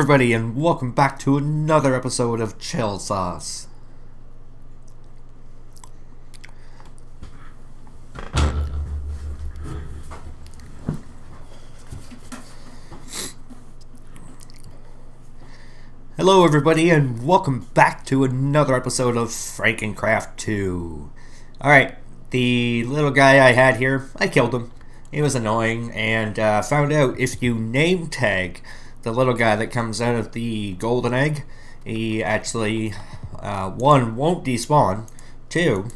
everybody, and welcome back to another episode of Chill Sauce. Hello everybody, and welcome back to another episode of FrankenCraft 2. Alright, the little guy I had here, I killed him. He was annoying, and found out if you name tag the little guy that comes out of the golden egg, he actually, one, won't despawn, two,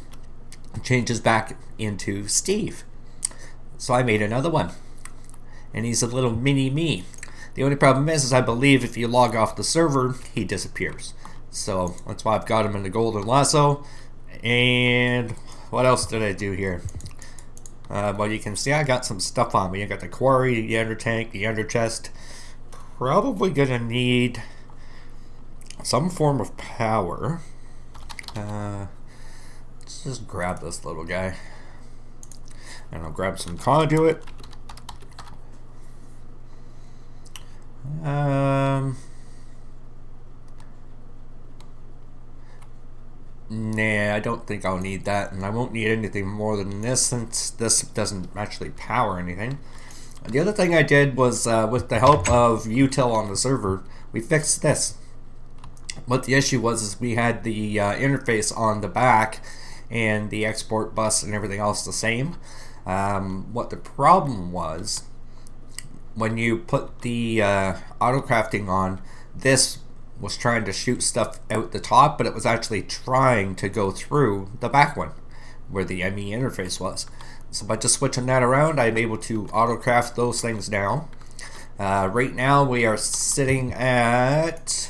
changes back into Steve. So I made another one, and he's a little mini me. The only problem is I believe if you log off the server, he disappears. So that's why I've got him in the golden lasso. And what else did I do here? Well, you can see I got some stuff on me. I got the quarry, the ender tank, the ender chest. Probably gonna need some form of power. Let's just grab this little guy. And I'll grab some conduit. Nah, I don't think I'll need that, and I won't need anything more than this since this doesn't actually power anything. The other thing I did was, with the help of Util on the server, we fixed this. What the issue was is we had the interface on the back and the export bus and everything else the same. What the problem was, when you put the auto crafting on, this was trying to shoot stuff out the top, but it was actually trying to go through the back one where the ME interface was. So by just switching that around, I'm able to auto craft those things now. Right now we are sitting at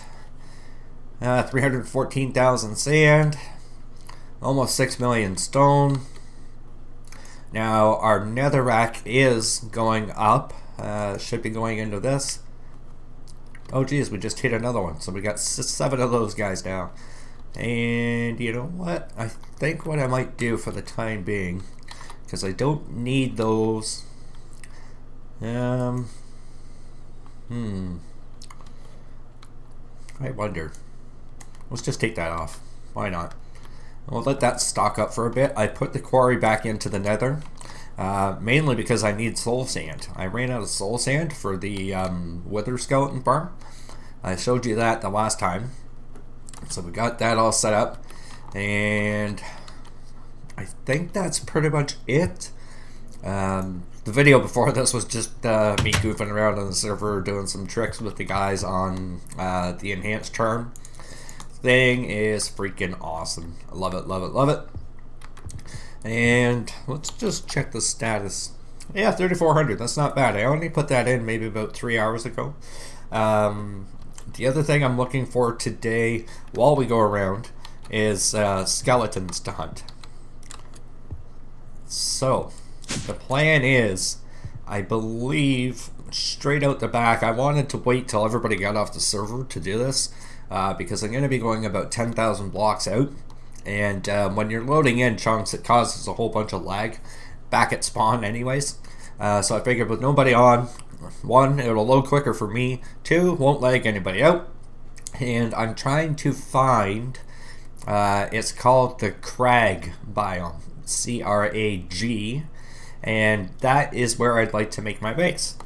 314,000 sand, almost 6 million stone. Now our netherrack is going up. Should be going into this. Oh geez, we just hit another one. So we got 7 of those guys now. And you know what? I think what I might do for the time being, because I don't need those. I wonder. Let's just take that off. Why not? We'll let that stock up for a bit. I put the quarry back into the nether. Mainly because I need soul sand. I ran out of soul sand for the wither skeleton farm. I showed you that the last time. So we got that all set up. And I think that's pretty much it. The video before this was just me goofing around on the server doing some tricks with the guys on the enhanced charm. Thing is freaking awesome. I love it, love it, love it. And let's just check the status. Yeah, 3,400. That's not bad. I only put that in maybe about 3 hours ago. The other thing I'm looking for today, while we go around, is skeletons to hunt. So, the plan is, I believe, straight out the back, I wanted to wait till everybody got off the server to do this, because I'm going to be going about 10,000 blocks out. And when you're loading in chunks, it causes a whole bunch of lag back at spawn anyways. So I figured with nobody on, one, it'll load quicker for me, two, won't lag anybody out. And I'm trying to find, it's called the Crag Biome, C-R-A-G, and that is where I'd like to make my base.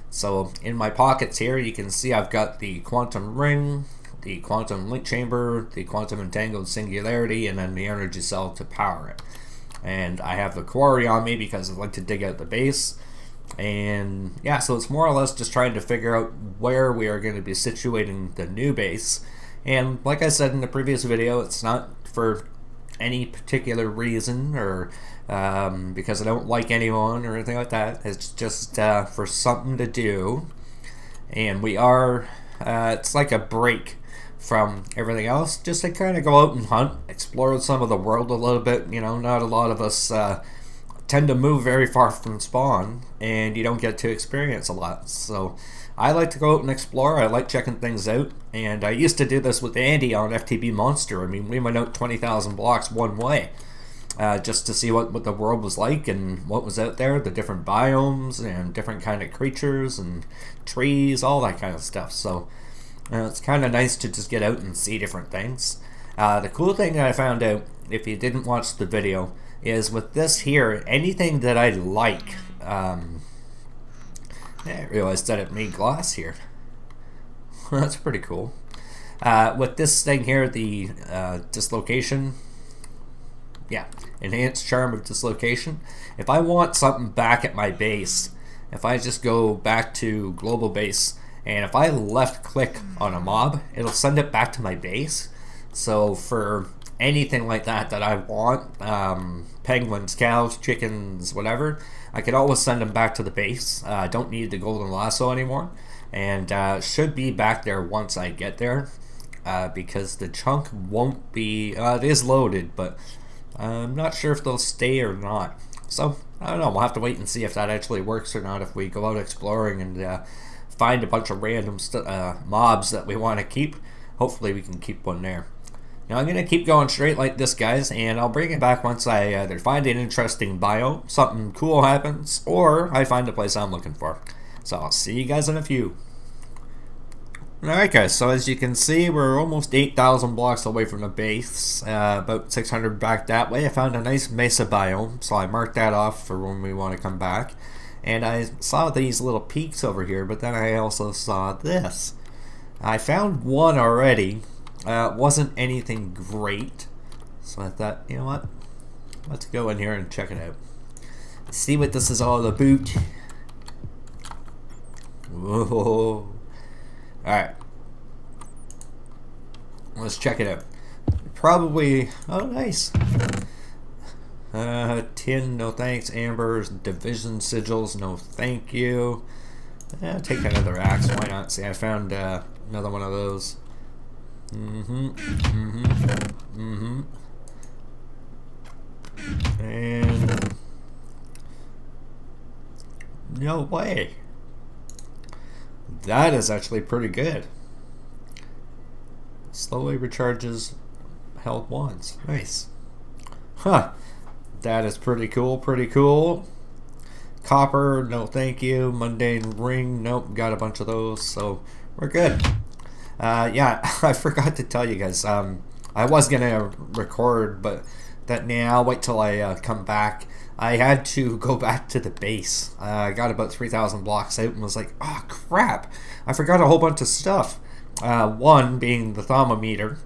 So in my pockets here, you can see I've got the Quantum Ring, the Quantum Link Chamber, the Quantum Entangled Singularity, and then the Energy Cell to power it. And I have the quarry on me because I'd like to dig out the base. And yeah, so it's more or less just trying to figure out where we are going to be situating the new base. And like I said in the previous video, it's not for any particular reason or because I don't like anyone or anything like that. It's just for something to do. And we are, it's like a break from everything else, just to kind of go out and hunt, explore some of the world a little bit. You know, not a lot of us tend to move very far from spawn, and you don't get to experience a lot. So I like to go out and explore. I like checking things out, and I used to do this with Andy on FTB Monster. I mean, we went out 20,000 blocks one way, just to see what the world was like and what was out there, the different biomes and different kind of creatures and trees, all that kind of stuff. So It's kind of nice to just get out and see different things. The cool thing that I found out, if you didn't watch the video, is with this here, anything that I like, I realized that it made glass here. That's pretty cool. With this thing here, the dislocation, yeah, enhanced charm of dislocation. If I want something back at my base, if I just go back to global base, and if I left click on a mob, it'll send it back to my base. So for anything like that I want, penguins, cows, chickens, whatever, I could always send them back to the base. I don't need the golden lasso anymore, and should be back there once I get there, because the chunk won't be, it is loaded, but I'm not sure if they'll stay or not. So I don't know, we'll have to wait and see if that actually works or not, if we go out exploring and find a bunch of random mobs that we want to keep. Hopefully we can keep one there. Now I'm going to keep going straight like this, guys, and I'll bring it back once I either find an interesting biome, something cool happens, or I find the place I'm looking for. So I'll see you guys in a few. Alright guys, so as you can see, we're almost 8,000 blocks away from the base, about 600 back that way. I found a nice mesa biome, so I marked that off for when we want to come back. And I saw these little peaks over here, but then I also saw this. I found one already. It wasn't anything great, so I thought, you know what, let's go in here and check it out. See what this is all about. Whoa. Alright. Let's check it out. Probably, oh nice. Tin, no thanks. Ambers, division sigils, no thank you. Take another axe, why not? See, I found another one of those. And no way. That is actually pretty good. Slowly recharges health wands. Nice. Huh. That is pretty cool, pretty cool. Copper, no thank you. Mundane ring, nope, got a bunch of those, so we're good. Yeah, I forgot to tell you guys, I was gonna record, but that now I'll wait till I come back. I had to go back to the base. I got about 3,000 blocks out and was like, oh crap, I forgot a whole bunch of stuff. One being the thermometer.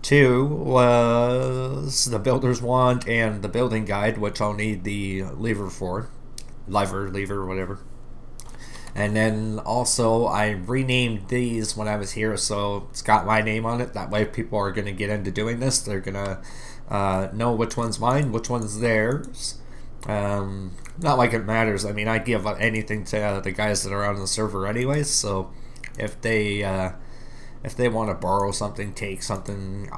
Two was the builder's wand and the building guide, which I'll need the lever for. Lever, whatever. And then also I renamed these when I was here, so it's got my name on it. That way people are going to get into doing this. They're going to know which one's mine, which one's theirs. Not like it matters. I mean, I give anything to the guys that are on the server anyways, so if they want to borrow something, take something,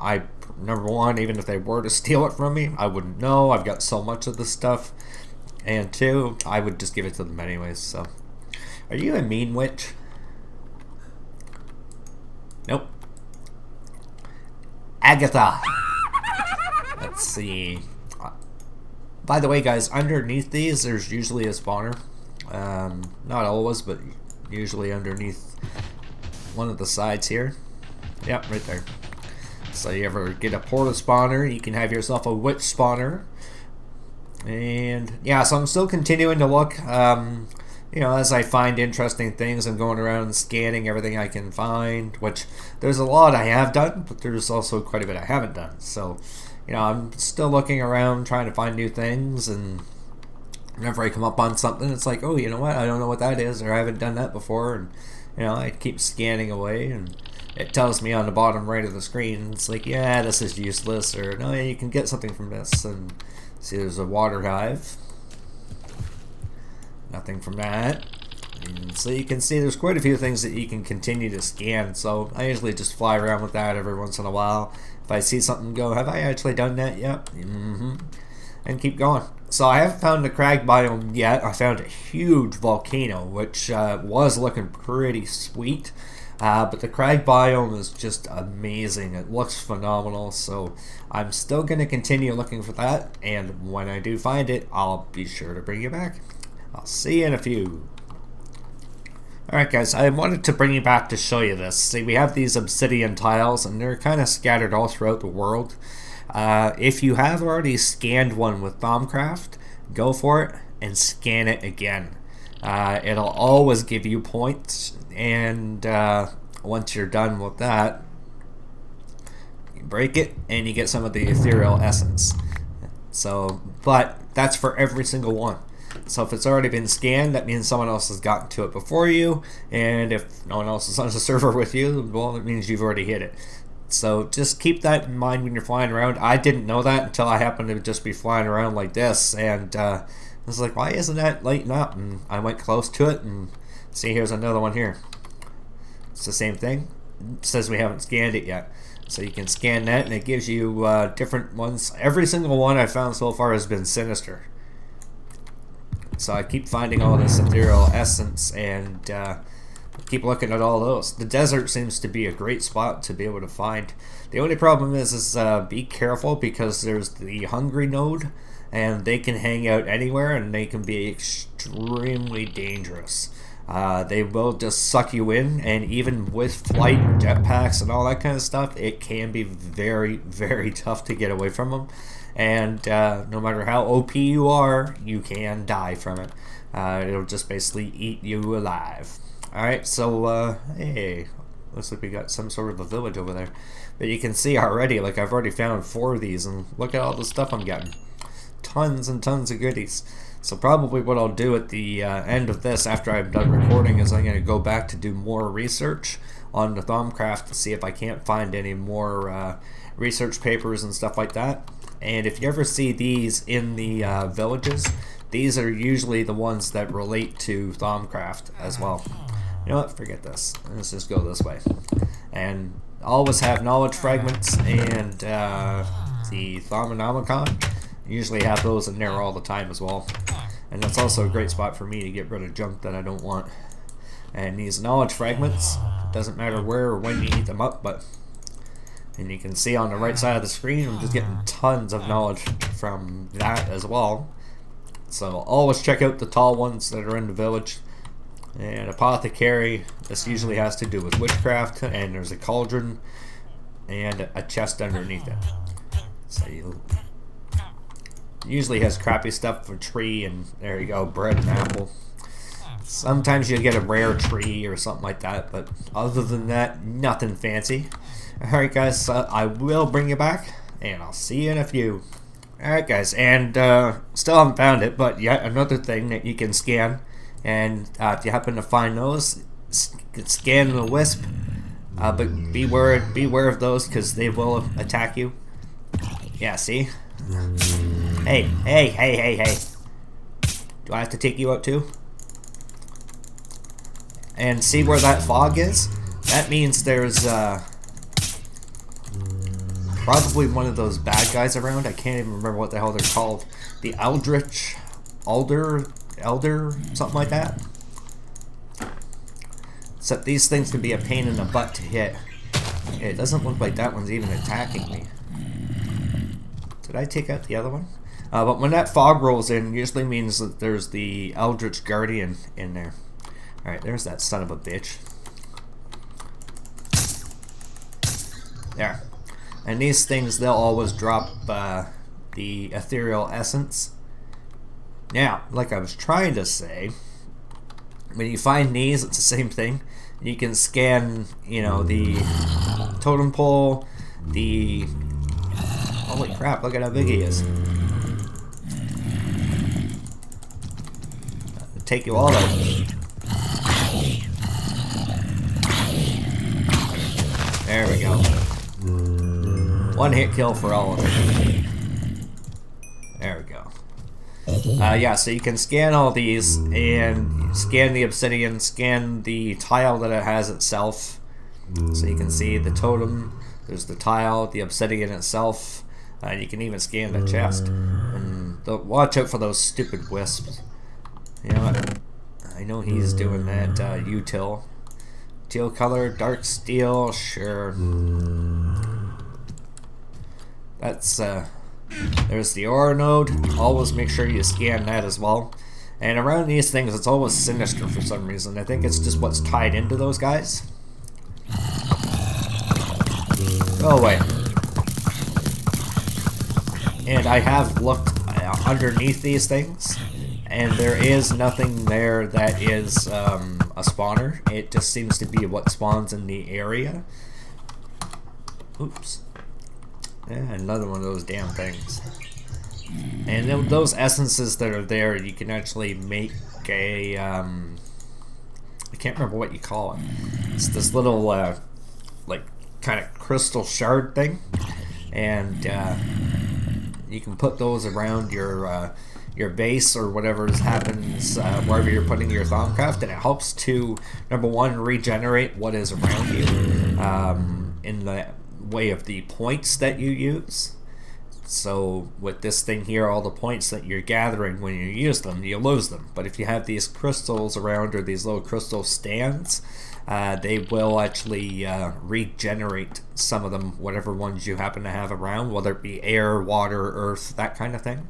number one, even if they were to steal it from me, I wouldn't know. I've got so much of this stuff. And two, I would just give it to them anyways, so. Are you a mean witch? Nope. Agatha. Let's see. By the way, guys, underneath these, there's usually a spawner. Not always, but usually underneath one of the sides here. Yep, right there. So you ever get a portal spawner, you can have yourself a witch spawner. And yeah, so I'm still continuing to look. You know, as I find interesting things, I'm going around and scanning everything I can find, which there's a lot I have done, but there's also quite a bit I haven't done. So, you know, I'm still looking around trying to find new things, and whenever I come up on something, it's like, oh, you know what, I don't know what that is, or I haven't done that before, and, you know, I keep scanning away, and it tells me on the bottom right of the screen, it's like, yeah, this is useless, or no, yeah, you can get something from this, and see, there's a water hive. Nothing from that. And so you can see there's quite a few things that you can continue to scan, so I usually just fly around with that every once in a while. If I see something, go, have I actually done that? Yep. And keep going. So I haven't found the crag biome yet. I found a huge volcano, which was looking pretty sweet. But the crag biome is just amazing. It looks phenomenal, so I'm still going to continue looking for that, and when I do find it, I'll be sure to bring you back. I'll see you in a few. Alright guys, I wanted to bring you back to show you this. See, we have these obsidian tiles and they're kind of scattered all throughout the world. If you have already scanned one with Thaumcraft, go for it and scan it again. It'll always give you points, and once you're done with that, you break it and you get some of the ethereal essence. So, but that's for every single one. So if it's already been scanned, that means someone else has gotten to it before you, and if no one else is on the server with you, well, it means you've already hit it. So just keep that in mind when you're flying around. I didn't know that until I happened to just be flying around like this, and I was like, why isn't that lighting up? And I went close to it, and see, here's another one here. It's the same thing. It says we haven't scanned it yet. So you can scan that, and it gives you different ones. Every single one I've found so far has been sinister. So I keep finding all this ethereal essence and keep looking at all those. The desert seems to be a great spot to be able to find. The only problem is be careful, because there's the hungry node, and they can hang out anywhere, and they can be extremely dangerous. They will just suck you in, and even with flight, jetpacks, and all that kind of stuff, it can be very, very tough to get away from them. And no matter how OP you are, you can die from it. It'll just basically eat you alive. Alright, so, hey, looks like we got some sort of a village over there. But you can see already, like, I've already found 4 of these, and look at all the stuff I'm getting. Tons and tons of goodies. So probably what I'll do at the end of this, after I'm done recording, is I'm going to go back to do more research on the Thaumcraft to see if I can't find any more research papers and stuff like that. And if you ever see these in the villages, these are usually the ones that relate to Thaumcraft as well. You know what? Forget this. Let's just go this way. And always have knowledge fragments and the Thaumanomicon. Usually have those in there all the time as well. And that's also a great spot for me to get rid of junk that I don't want. And these knowledge fragments, doesn't matter where or when you eat them up, but... And you can see on the right side of the screen, I'm just getting tons of knowledge from that as well. So always check out the tall ones that are in the village. And apothecary, this usually has to do with witchcraft, and there's a cauldron and a chest underneath it. So you usually has crappy stuff for tree, and there you go, bread and apple. Sometimes you get a rare tree or something like that, but other than that, nothing fancy. Alright guys, I will bring you back, and I'll see you in a few. Alright guys, and still haven't found it, but yet another thing that you can scan, and if you happen to find those, scan the wisp, but beware of those, because they will attack you. Yeah, see? Hey. Do I have to take you out too? And see where that fog is? That means there's probably one of those bad guys around. I can't even remember what the hell they're called. The Eldritch, Elder, something like that. Except these things can be a pain in the butt to hit. It doesn't look like that one's even attacking me. Did I take out the other one? But when that fog rolls in, usually means that there's the Eldritch Guardian in there. Alright, there's that son of a bitch. There. And these things, they'll always drop the ethereal essence. Now, like I was trying to say, when you find these, it's the same thing. You can scan, you know, the totem pole, the... Holy crap, look at how big he is. It'll take you all out. There we go. One hit kill for all of them. There we go. Yeah, so you can scan all these, and scan the obsidian, scan the tile that it has itself. So you can see the totem, there's the tile, the obsidian itself, and you can even scan the chest. And watch out for those stupid wisps. You know what? I know he's doing that util. Teal color, dark steel, sure. That's there's the ore node. Always make sure you scan that as well. And around these things, it's always sinister for some reason. I think it's just what's tied into those guys. Go away. And I have looked underneath these things, and there is nothing there that is a spawner. It just seems to be what spawns in the area. Oops. Yeah, another one of those damn things. And those essences that are there, you can actually make a, I can't remember what you call it. It's this little, like, kind of crystal shard thing. And you can put those around your base or whatever happens wherever you're putting your Thaumcraft, and it helps to, number one, regenerate what is around you in the way of the points that you use. So with this thing here, all the points that you're gathering when you use them, you lose them. But if you have these crystals around, or these little crystal stands, they will actually regenerate some of them, whatever ones you happen to have around, whether it be air, water, earth, that kind of thing.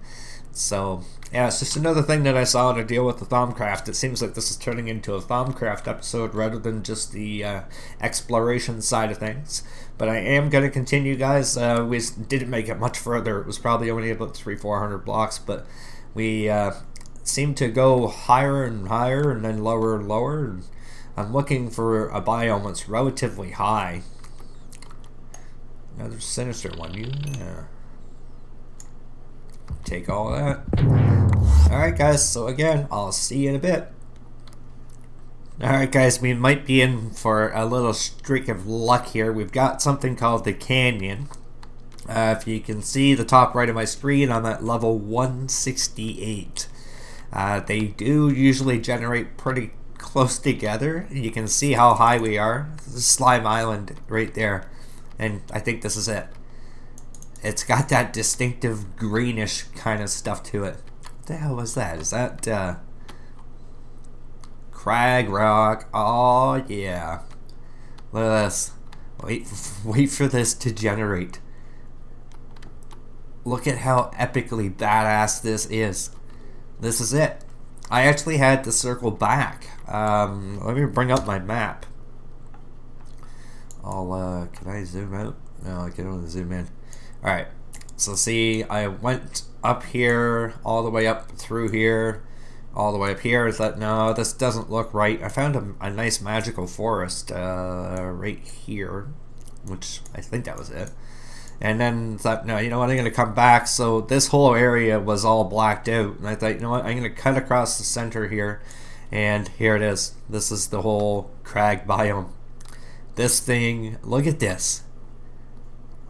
So yeah, it's just another thing that I saw to deal with the Thaumcraft. It seems like this is turning into a Thaumcraft episode rather than just the exploration side of things. But I am going to continue, guys. We didn't make it much further. It was probably only about 300-400 blocks, but we seem to go higher and higher and then lower and lower. And I'm looking for a biome that's relatively high. Another sinister one. Yeah. Take all that. Alright, guys, so again, I'll see you in a bit. Alright, guys, we might be in for a little streak of luck here. We've got something called the Canyon. If you can see the top right of my screen, I'm at level 168. They do usually generate pretty close together. You can see how high we are. This is Slime Island right there. And I think this is it. It's got that distinctive greenish kind of stuff to it. What the hell was that? Is that crag rock? Oh yeah. Look at this. Wait for this to generate. Look at how epically badass this is. This is it. I actually had to circle back. Let me bring up my map. Can I zoom out? No, I can only zoom in. Alright, so see, I went up here, all the way up through here, all the way up here. I thought, no, this doesn't look right. I found a nice magical forest right here, which I think that was it. And then thought, no, you know what, I'm going to come back. So this whole area was all blacked out. And I thought, you know what, I'm going to cut across the center here. And here it is. This is the whole crag biome. This thing, look at this.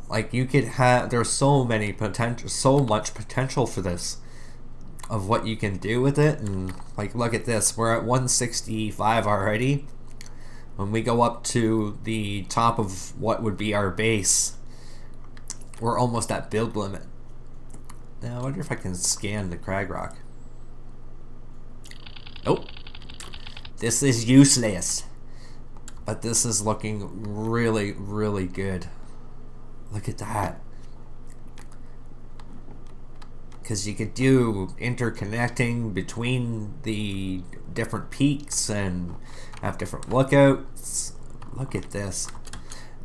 Like, you could have, there's so much potential for this, of what you can do with it. And like, look at this, we're at 165 already. When we go up to the top of what would be our base, we're almost at build limit. Now I wonder if I can scan the crag rock. Nope. This is useless. But this is looking really, really good. Look at that. Because you could do interconnecting between the different peaks and have different lookouts. Look at this.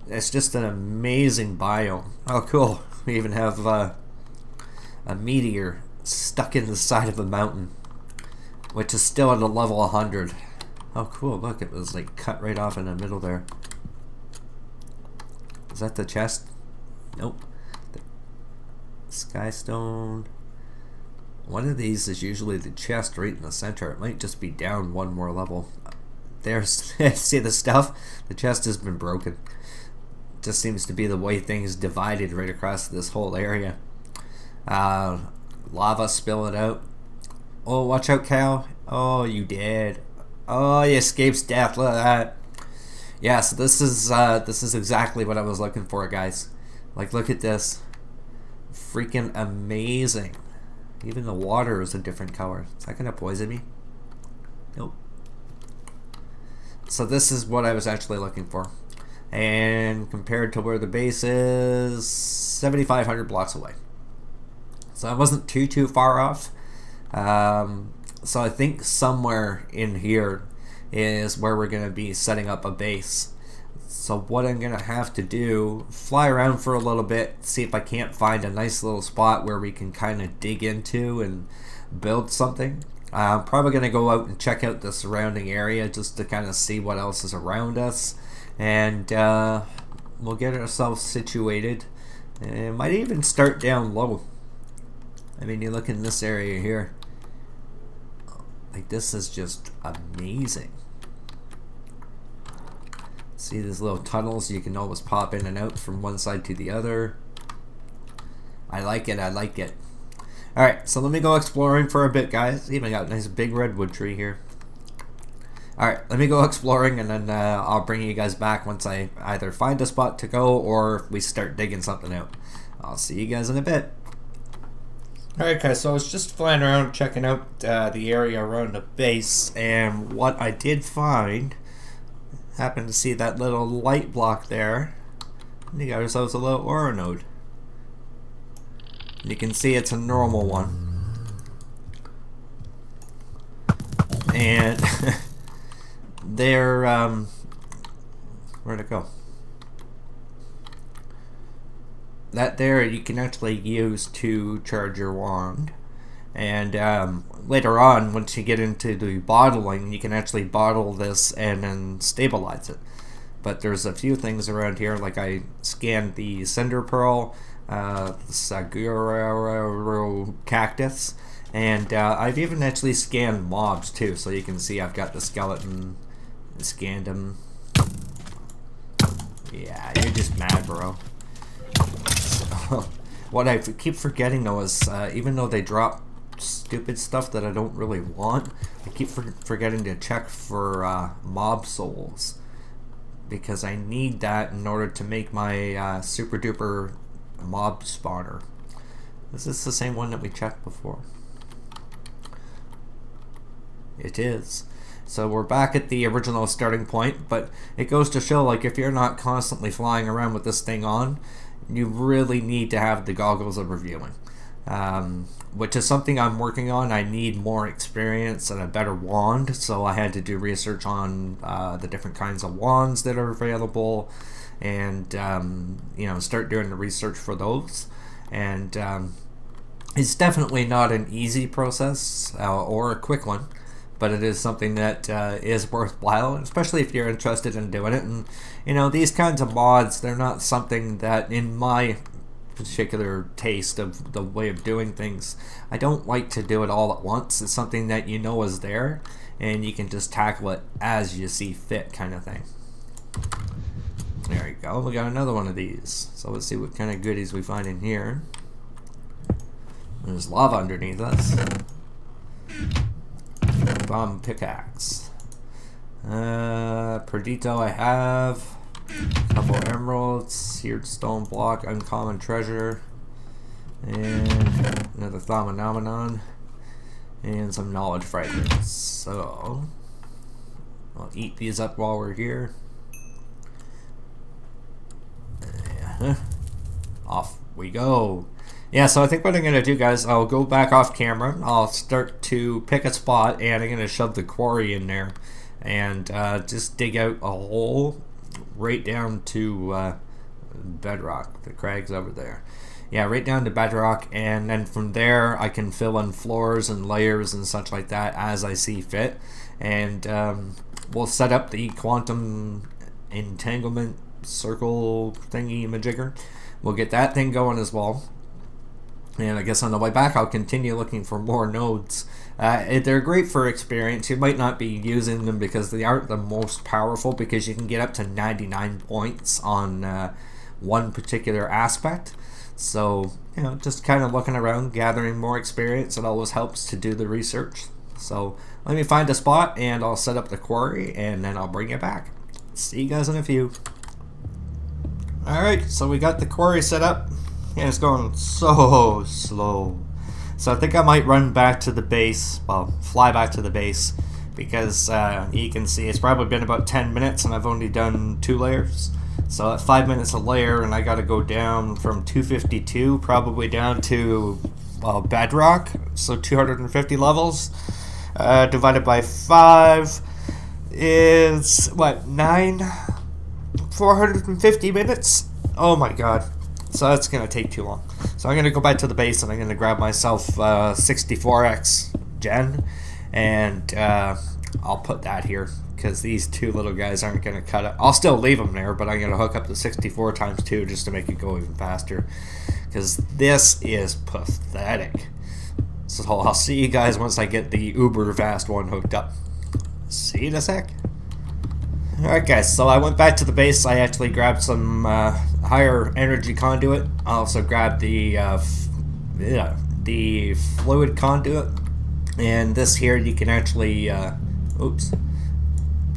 It's just an amazing biome. Oh, cool. We even have a meteor stuck in the side of a mountain, which is still at a level 100. Oh, cool. Look, it was like cut right off in the middle there. Is that the chest? Nope. The Skystone. One of these is usually the chest right in the center. It might just be down one more level. There's, see the stuff? The chest has been broken. Just seems to be the way things divided right across this whole area. Lava spilling out. Oh, watch out, cow. Oh, you dead. Oh, he escapes death. Look at that. Yeah, so this is exactly what I was looking for, guys. Like, look at this. Freaking amazing. Even the water is a different color. Is that gonna poison me? Nope. So this is what I was actually looking for. And compared to where the base is, 7,500 blocks away. So I wasn't too far off. So I think somewhere in here is where we're going to be setting up a base. So what I'm going to have to do, fly around for a little bit, see if I can't find a nice little spot where we can kind of dig into and build something. I'm probably going to go out and check out the surrounding area just to kind of see what else is around us. And we'll get ourselves situated. And might even start down low. I mean, you look in this area here. Like, this is just amazing. See these little tunnels you can always pop in and out from one side to the other. I like it, I like it. Alright, so let me go exploring for a bit, guys. Even got a nice big redwood tree here. Alright, let me go exploring, and then I'll bring you guys back once I either find a spot to go or we start digging something out. I'll see you guys in a bit. Alright guys, so I was just flying around checking out the area around the base, and what I did find, happened to see that little light block there. We got ourselves a little aura node. You can see it's a normal one. And they're, where'd it go? That there you can actually use to charge your wand. And later on, once you get into the bottling, you can actually bottle this and then stabilize it. But there's a few things around here, like I scanned the Cinder Pearl, the Saguro Cactus, and I've even actually scanned mobs too, so you can see I've got the skeleton, scanned him. Yeah, you're just mad, bro. So, what I keep forgetting though is, even though they drop stupid stuff that I don't really want, I keep forgetting to check for mob souls, because I need that in order to make my super duper mob spawner. Is this the same one that we checked before? It is. So we're back at the original starting point, but it goes to show, like, if you're not constantly flying around with this thing on, you really need to have the goggles of reviewing. Which is something I'm working on. I need more experience and a better wand, so I had to do research on the different kinds of wands that are available, and you know, start doing the research for those. And it's definitely not an easy process or a quick one, but it is something that is worthwhile, especially if you're interested in doing it. And you know, these kinds of mods, they're not something that, in my particular taste of the way of doing things, I don't like to do it all at once. It's something that you know is there, and you can just tackle it as you see fit, kind of thing. There you go, we got another one of these. So let's see what kind of goodies we find in here. There's lava underneath us. Bomb pickaxe. Perdito I have. Couple emeralds, seared stone block, uncommon treasure, and another Thaumcraft, and some knowledge fragments. So I'll eat these up while we're here. Off we go. Yeah, so I think what I'm going to do, guys, I'll go back off camera. I'll start to pick a spot, and I'm going to shove the quarry in there and just dig out a hole right down to bedrock. The crag's over there. Yeah, right down to bedrock, and then from there I can fill in floors and layers and such like that as I see fit. And we'll set up the quantum entanglement circle thingy majigger. We'll get that thing going as well. And I guess on the way back I'll continue looking for more nodes. They're great for experience. You might not be using them because they aren't the most powerful, because you can get up to 99 points on one particular aspect. So, you know, just kind of looking around, gathering more experience. It always helps to do the research. So let me find a spot and I'll set up the quarry, and then I'll bring it back. See you guys in a few. Alright, so we got the quarry set up. And it's going so slow. So I think I might run back to the base, well, fly back to the base, because you can see it's probably been about 10 minutes and I've only done 2 layers. So at 5 minutes a layer, and I got to go down from 252 probably down to bedrock, so 250 levels. divided by 5 is what, 450 minutes? Oh my god. So that's gonna take too long. So I'm gonna go back to the base and I'm gonna grab myself 64x gen, and I'll put that here because these two little guys aren't gonna cut it. I'll still leave them there, but I'm gonna hook up the 64 times 2 just to make it go even faster, because this is pathetic. So I'll see you guys once I get the uber fast one hooked up. See you in a sec. Alright guys, so I went back to the base. I actually grabbed some higher energy conduit. I also grabbed the fluid conduit. And this here you can actually, oops.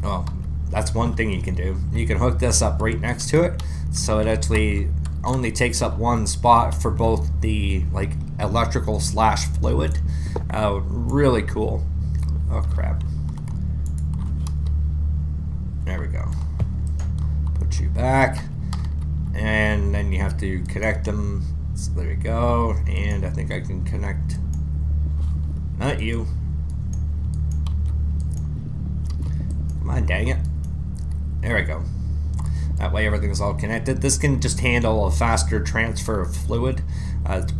Oh, that's one thing you can do. You can hook this up right next to it. So it actually only takes up one spot for both the like electrical / fluid. Really cool. Oh crap. There we go. Put you back, and then you have to connect them. So there we go, and I think I can connect. Not you. Come on, dang it. There we go. That way everything's all connected. This can just handle a faster transfer of fluid.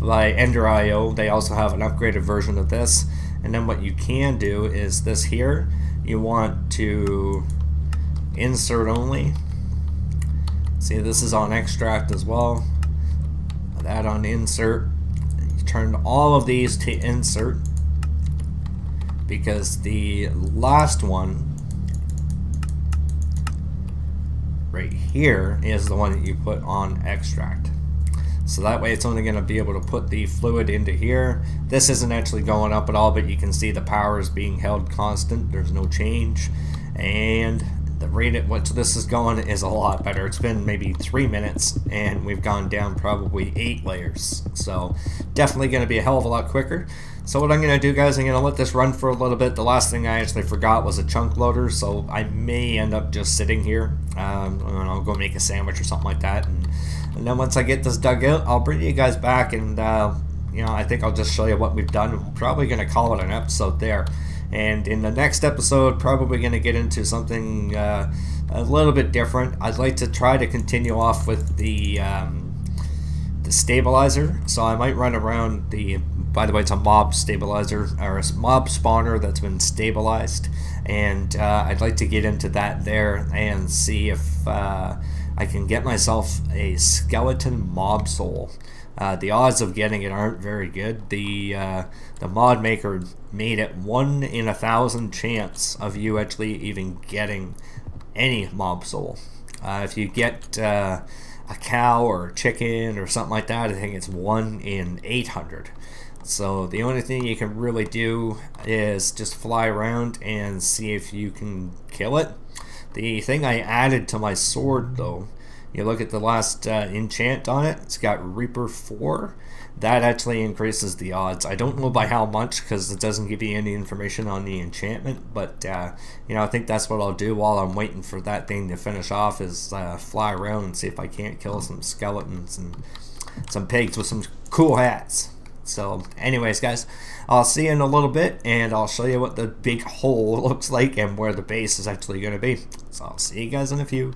By Ender.io, they also have an upgraded version of this. And then what you can do is this here. You want to insert only. See, this is on extract as well. That on insert. You turn all of these to insert, because the last one right here is the one that you put on extract. So that way it's only going to be able to put the fluid into here. This isn't actually going up at all, but you can see the power is being held constant. There's no change. And the rate at which this is going is a lot better. It's been maybe 3 minutes and we've gone down probably 8 layers. So definitely going to be a hell of a lot quicker. So what I'm going to do, guys, I'm going to let this run for a little bit. The last thing I actually forgot was a chunk loader, so I may end up just sitting here. And I'll go make a sandwich or something like that. And then once I get this dug out, I'll bring you guys back, and you know, I think I'll just show you what we've done. I'm probably going to call it an episode there. And in the next episode, probably going to get into something a little bit different. I'd like to try to continue off with the stabilizer. So I might run around the, by the way, it's a mob stabilizer, or a mob spawner that's been stabilized. And I'd like to get into that there and see if I can get myself a skeleton mob soul. The odds of getting it aren't very good. The mod maker made it 1 in 1,000 chance of you actually even getting any mob soul. If you get a cow or a chicken or something like that, I think it's 1 in 800. So the only thing you can really do is just fly around and see if you can kill it. The thing I added to my sword, though, you look at the last enchant on it, it's got Reaper 4. That actually increases the odds. I don't know by how much, because it doesn't give you any information on the enchantment, but you know, I think that's what I'll do while I'm waiting for that thing to finish off, is fly around and see if I can't kill some skeletons and some pigs with some cool hats. So anyways, guys, I'll see you in a little bit, and I'll show you what the big hole looks like and where the base is actually going to be. So I'll see you guys in a few.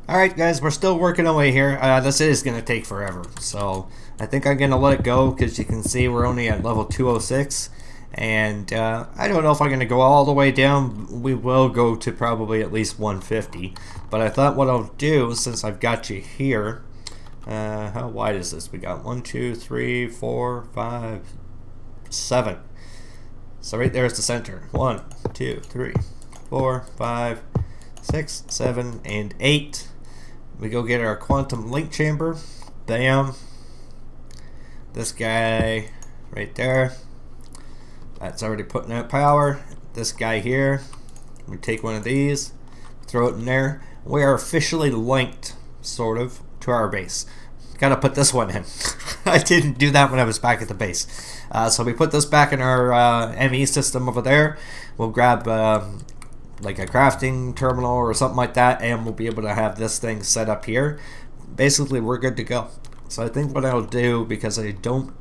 Alright guys, we're still working away here. This is going to take forever, so I think I'm going to let it go, because you can see we're only at level 206, and I don't know if I'm going to go all the way down. We will go to probably at least 150, but I thought what I'll do, since I've got you here, how wide is this? We got 1, 2, 3, 4, 5, 7. So right there is the center. 1, 2, 3, 4, 5, 6, 7, and 8. We go get our quantum link chamber. Bam. This guy right there, that's already putting out power. This guy here, we take one of these, throw it in there. We are officially linked, sort of, to our base. Gotta put this one in. I didn't do that when I was back at the base. So we put this back in our ME system over there. We'll grab like a crafting terminal or something like that, and we'll be able to have this thing set up here. Basically, we're good to go. So I think what I'll do, because I don't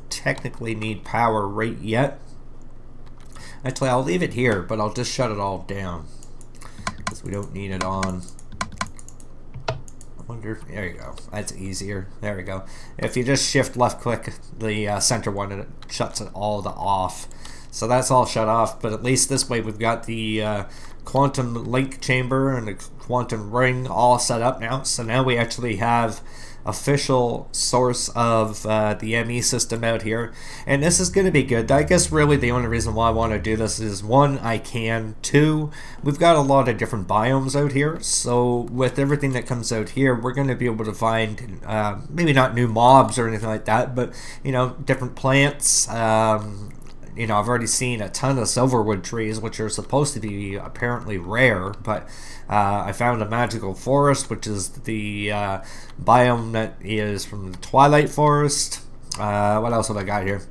technically need power right yet, Actually, I'll leave it here, but I'll just shut it all down because we don't need it on. I wonder, there you go. That's easier. There we go. If you just shift left click the center one, and it shuts it all off. So that's all shut off, but at least this way we've got the quantum link chamber and the quantum ring all set up now. So now we actually have official source of the ME system out here, and this is going to be good. I guess really the only reason why I want to do this is, one, I can, two, we've got a lot of different biomes out here, so with everything that comes out here, we're going to be able to find maybe not new mobs or anything like that, but you know, different plants. You know, I've already seen a ton of silverwood trees, which are supposed to be apparently rare, but I found a magical forest, which is the biome that is from the Twilight Forest. What else have I got here?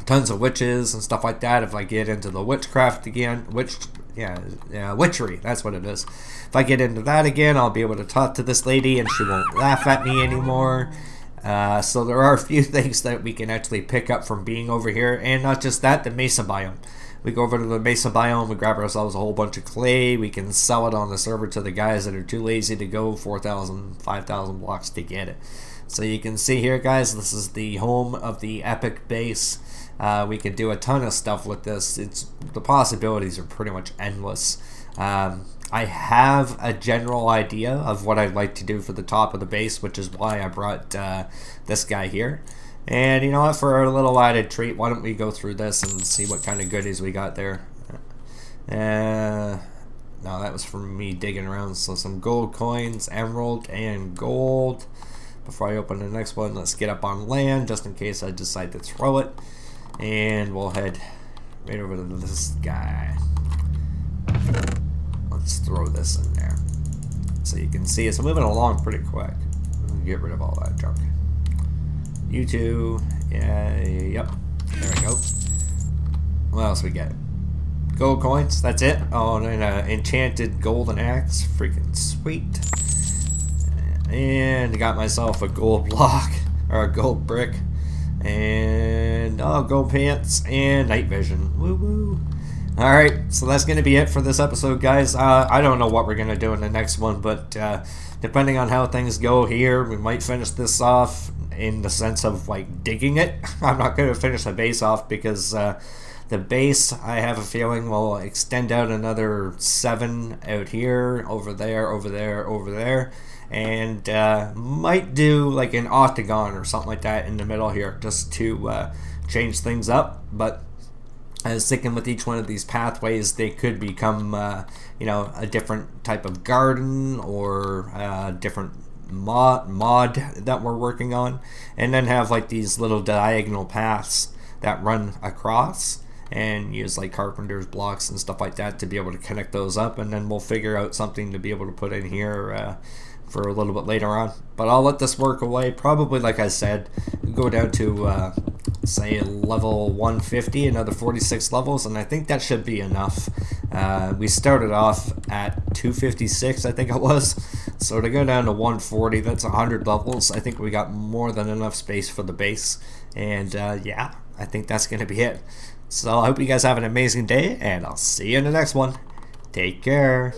Tons of witches and stuff like that. If I get into the witchcraft again, witchery, that's what it is. If I get into that again, I'll be able to talk to this lady and she won't laugh at me anymore. So there are a few things that we can actually pick up from being over here, and not just that, the mesa biome. We go over to the mesa biome, we grab ourselves a whole bunch of clay, we can sell it on the server to the guys that are too lazy to go 4,000, 5,000 blocks to get it. So you can see here, guys, this is the home of the epic base. We can do a ton of stuff with this. The possibilities are pretty much endless. I have a general idea of what I'd like to do for the top of the base, which is why I brought this guy here. And you know what, for our little added treat, why don't we go through this and see what kind of goodies we got there. No, that was from me digging around. So some gold coins, emerald, and gold. Before I open the next one, let's get up on land, just in case I decide to throw it. And we'll head right over to this guy. Let's throw this in there so you can see it's moving along pretty quick. Get rid of all that junk. You two, yeah, yep, there we go. What else we get? Gold coins, that's it. Oh, and an enchanted golden axe, freaking sweet. And got myself a gold block, or a gold brick. And, oh, gold pants, and night vision, woo woo. Alright, so that's going to be it for this episode, guys. I don't know what we're going to do in the next one, but depending on how things go here, we might finish this off in the sense of, like, digging it. I'm not going to finish the base off because the base, I have a feeling, will extend out another 7 out here, over there, over there, over there, and might do, like, an octagon or something like that in the middle here, just to change things up, but I was thinking with each one of these pathways, they could become, you know, a different type of garden or a different mod that we're working on, and then have like these little diagonal paths that run across, and use like carpenter's blocks and stuff like that to be able to connect those up, and then we'll figure out something to be able to put in here for a little bit later on. But I'll let this work away. Probably, like I said, go down to say level 150, another 46 levels, and I think that should be enough. We started off at 256, I think it was, so to go down to 140, that's 100 levels. I think we got more than enough space for the base, and yeah, I think that's going to be it. So I hope you guys have an amazing day, and I'll see you in the next one. Take care.